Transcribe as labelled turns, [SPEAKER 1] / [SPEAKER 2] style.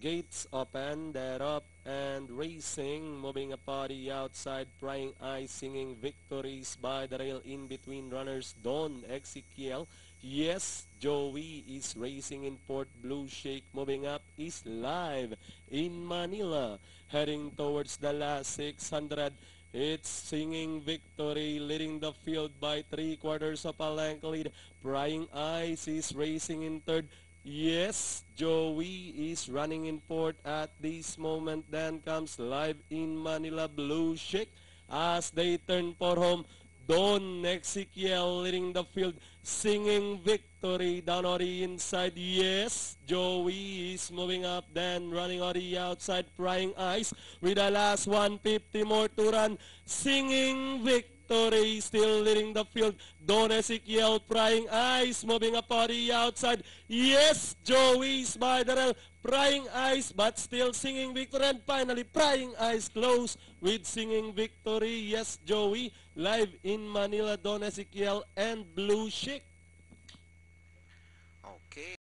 [SPEAKER 1] Gates open, they're up and racing, moving a party outside, prying eyes, singing victories by the rail in between runners. Don Ezekiel, yes, Joey is racing in Port Blue Shake, moving up is live in Manila, heading towards the last 600. It's singing victory, leading the field by 3/4 of a length lead. Prying eyes is racing in third. Yes, Joey is running in fourth at this moment. Then comes live in Manila Blue Shake as they turn for home. Don Ezekiel leading the field, singing victory down on the inside. Yes, Joey is moving up, then running on the outside, prying eyes with the last 150 more to run, singing victory, still leading the field. Don Ezekiel, prying eyes, moving up on the outside. Yes, Joey is by the rail, prying eyes, but still singing victory. And finally, prying eyes close with singing victory. Yes, Joey, live in Manila, Don Ezekiel and Blue Chic.
[SPEAKER 2] Okay.